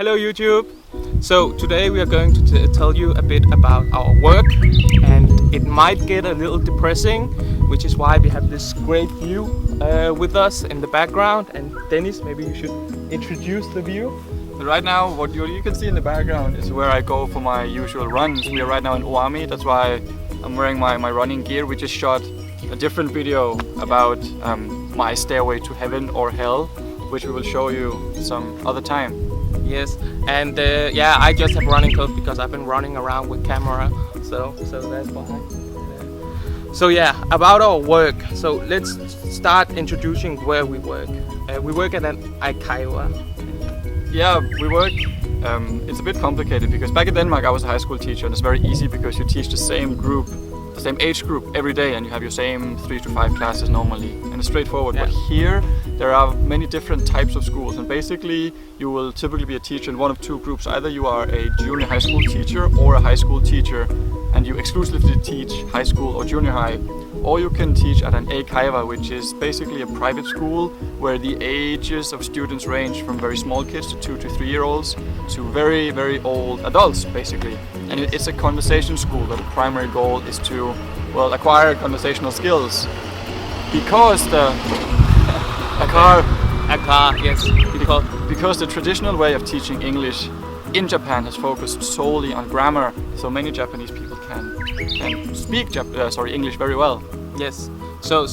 Hello YouTube! So today we are going to tell you a bit about our work, and it might get a little depressing, which is why we have this great view with us in the background. And Dennis, maybe you should introduce the view. Right now, what you can see in the background is where I go for my usual runs. We are right now in Oami, that's why I'm wearing my running gear. We just shot a different video about my stairway to heaven or hell, which we will show you some other time. Yes, and yeah, I just have running clothes because I've been running around with camera, so that's why. So yeah, about our work. So let's start introducing where we work. We work at an Aikaiwa. Yeah, we work. It's a bit complicated because back in Denmark I was a high school teacher, and it's very easy because you teach the same group, the same age group every day, and you have your same 3 to 5 classes normally, and it's straightforward. Yeah. But here there are many different types of schools, and basically you will typically be a teacher in one of two groups. Either you are a junior high school teacher or a high school teacher, and you exclusively teach high school or junior high, or you can teach at an Eikaiwa, which is basically a private school where the ages of students range from very small kids to 2 to 3 year olds to very, very old adults, basically. And it's a conversation school. The primary goal is to, well, acquire conversational skills, because because the traditional way of teaching English in Japan has focused solely on grammar, so many Japanese people can speak English very well. Yes. So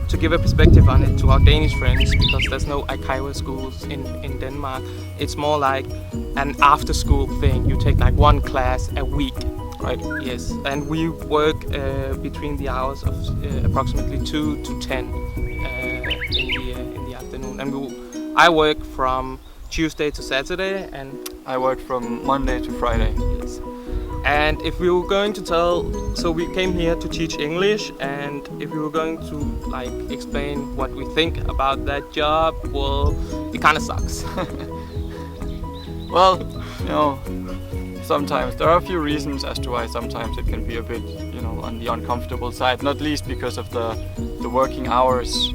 to give a perspective on it to our Danish friends, because there's no Aikaiwa schools in Denmark, it's more like an after-school thing. You take like one class a week, right? Yes. And we work between the hours of approximately 2 to 10 in the afternoon. And I work from Tuesday to Saturday, and I work from Monday to Friday. Yes. And if we were going to so we came here to teach English, and if we were going to like explain what we think about that job, well, it kind of sucks. Well, sometimes there are a few reasons as to why sometimes it can be a bit, on the uncomfortable side, not least because of the working hours.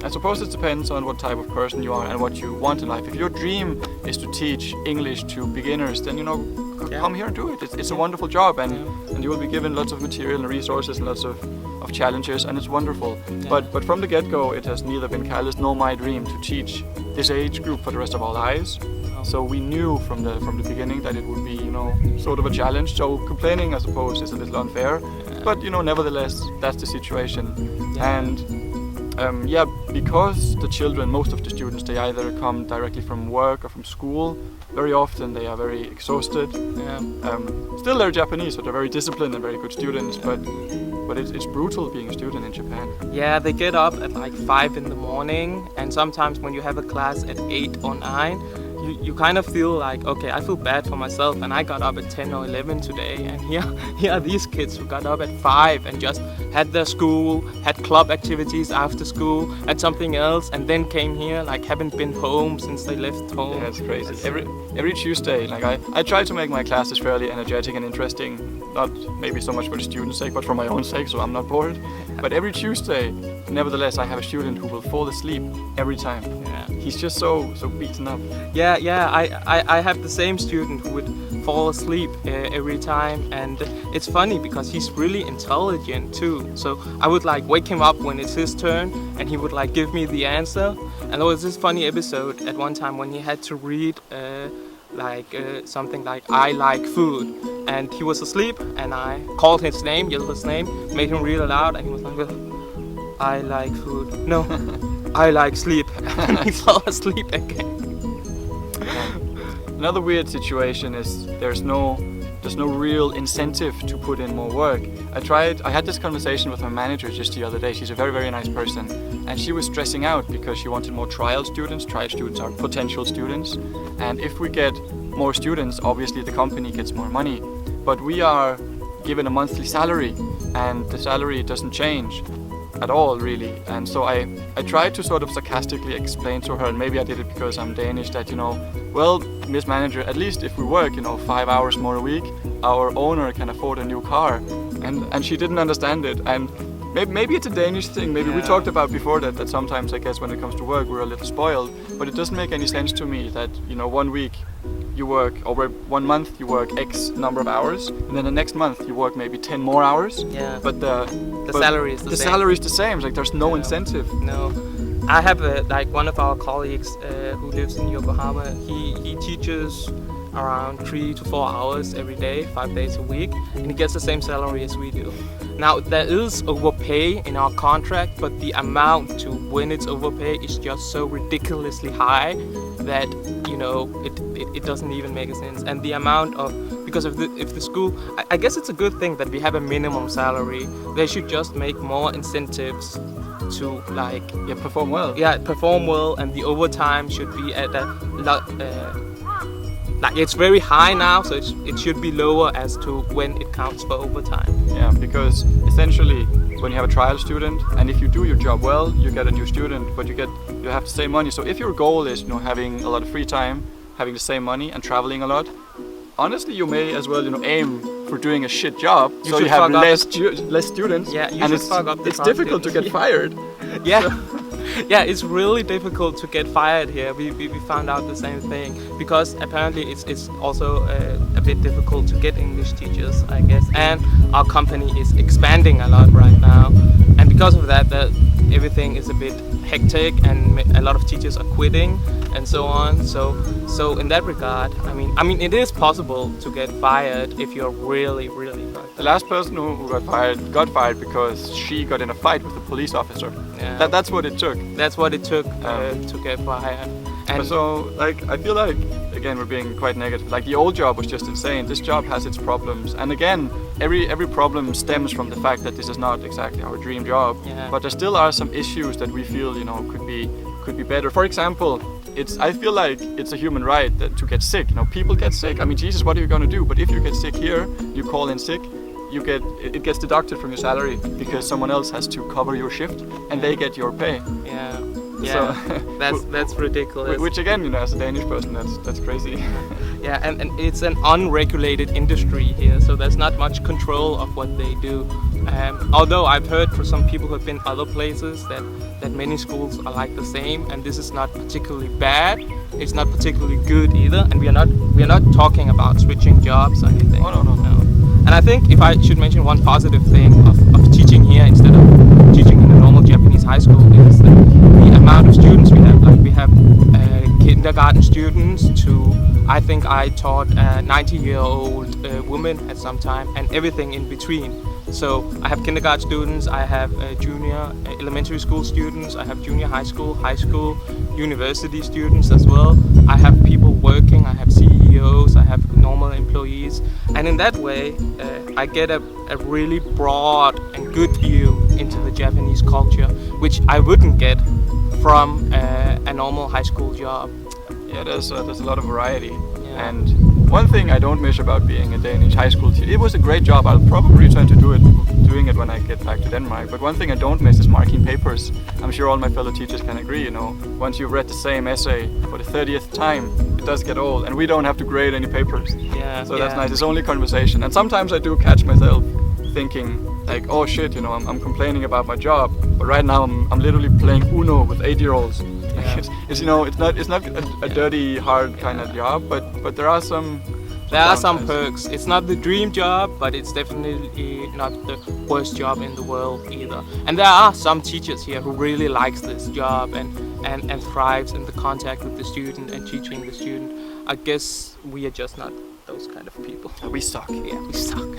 I suppose it depends on what type of person you are and what you want in life. If your dream is to teach English to beginners, then come here and do it. It's a wonderful job, and you will be given lots of material and resources and lots of challenges, and it's wonderful. Yeah. But from the get-go, it has neither been Cal's nor my dream to teach this age group for the rest of our lives. So we knew from the beginning that it would be, sort of a challenge. So complaining, I suppose, is a little unfair. Yeah. But nevertheless, that's the situation. Yeah. And because the children, most of the students, they either come directly from work or from school. Very often they are very exhausted. Yeah. Still, they're Japanese, so they're very disciplined and very good students. But it's brutal being a student in Japan. Yeah, they get up at like 5 in the morning, and sometimes when you have a class at 8 or 9, you kind of feel like, okay, I feel bad for myself, and I got up at 10 or 11 today, and here are these kids who got up at 5 and just had their school, had club activities after school, had something else, and then came here, like haven't been home since they left home. Yeah, it's crazy. Every Tuesday, like I try to make my classes fairly energetic and interesting, not maybe so much for the students' sake, but for my own sake, so I'm not bored. But every Tuesday, nevertheless, I have a student who will fall asleep every time. Yeah. He's just so beaten up. Yeah. I have the same student who would fall asleep every time, and it's funny because he's really intelligent too. So I would like wake him up when it's his turn, and he would like give me the answer. And there was this funny episode at one time when he had to read something like "I like food," and he was asleep, and I called his name, yelled his name, made him read aloud, and he was like, "Well, I like food. No, I like sleep." And he fell asleep again. Another weird situation is there's no real incentive to put in more work. I had this conversation with my manager just the other day. She's a very, very nice person, and she was stressing out because she wanted more trial students. Trial students are potential students, and if we get more students, obviously the company gets more money. But we are given a monthly salary, and the salary doesn't change at all, really. And so I tried to sort of sarcastically explain to her, and maybe I did it because I'm Danish, that well, Miss Manager, at least if we work 5 hours more a week, our owner can afford a new car. And she didn't understand it, and Maybe it's a Danish thing. Maybe we Yeah. talked about before that sometimes, I guess, when it comes to work, we're a little spoiled. But it doesn't make any sense to me that, you know, 1 week you work, or 1 month you work X number of hours, and then the next month you work maybe 10 more hours. Yeah. But The salary is the same. salary is the same. It's like there's no Yeah. incentive. No, I have like one of our colleagues who lives in Yokohama. He teaches around 3 to 4 hours every day, 5 days a week, and he gets the same salary as we do. Now there is overpay in our contract, but the amount to when it's overpay is just so ridiculously high that, you know, it doesn't even make sense. And the amount of, because if the school, I guess it's a good thing that we have a minimum salary. They should just make more incentives to like Perform well. perform well, and the overtime should be at a like it's very high now, so it should be lower as to when it counts for overtime. Yeah, because essentially when you have a trial student, and if you do your job well, you get a new student, but you have the same money. So if your goal is, you know, having a lot of free time, having the same money, and traveling a lot, honestly, you may as well, you know, aim for doing a shit job, so should you have fuck up less students. Yeah, you and should fuck up the it's difficult to content. get fired. Yeah. Yeah, it's really difficult to get fired here. We found out the same thing, because apparently it's also a bit difficult to get English teachers, I guess. And our company is expanding a lot right now, and because of that, everything is a bit hectic, and a lot of teachers are quitting and so on. So in that regard, I mean, it is possible to get fired if you're really fucked. The last person who got fired because she got in a fight with a police officer. Yeah. That's what it took. That's what it took to get fired. And So, like, I feel like, again, we're being quite negative. Like, the old job was just insane. This job has its problems. And again, every problem stems from the fact that this is not exactly our dream job. Yeah. But there still are some issues that we feel, you know, could be better. For example, I feel like it's a human right to get sick. You know, people get sick. I mean, Jesus, what are you going to do? But if you get sick here, you call in sick, it gets deducted from your salary because someone else has to cover your shift, and they get your pay. yeah, So, that's ridiculous. Which again, you know, as a Danish person, that's crazy. Yeah, and it's an unregulated industry here, so there's not much control of what they do. Although I've heard from some people who have been other places that many schools are like the same, and this is not particularly bad. It's not particularly good either, and we are not talking about switching jobs or anything. Oh, no. And I think if I should mention one positive thing of teaching here instead of teaching in a normal Japanese high school is the amount of students we have. Like we have kindergarten students to, I think I taught a 90-year-old woman at some time, and everything in between. So I have kindergarten students, I have junior elementary school students, I have junior high school, university students as well. I have people working, I have CEOs, I have normal employees, and in that way I get a really broad and good view into the Japanese culture, which I wouldn't get from a normal high school job. Yeah, there's a lot of variety. Yeah. And one thing I don't miss about being a Danish high school teacher, it was a great job. I'll probably return to doing it when I get back to Denmark. But one thing I don't miss is marking papers. I'm sure all my fellow teachers can agree, you know, once you've read the same essay for the 30th time, it does get old, and we don't have to grade any papers. Yeah, So that's nice. It's only conversation. And sometimes I do catch myself thinking like, oh shit, you know, I'm complaining about my job, but right now I'm literally playing Uno with 8-year-olds. Yeah. It's you know, it's not a dirty, hard kind of job, but there are some. There are some downsides. perks. It's not the dream job, but it's definitely not the worst job in the world either. And there are some teachers here who really likes this job and thrives in the contact with the student and teaching the student. I guess we are just not those kind of people. We suck. Yeah, we suck.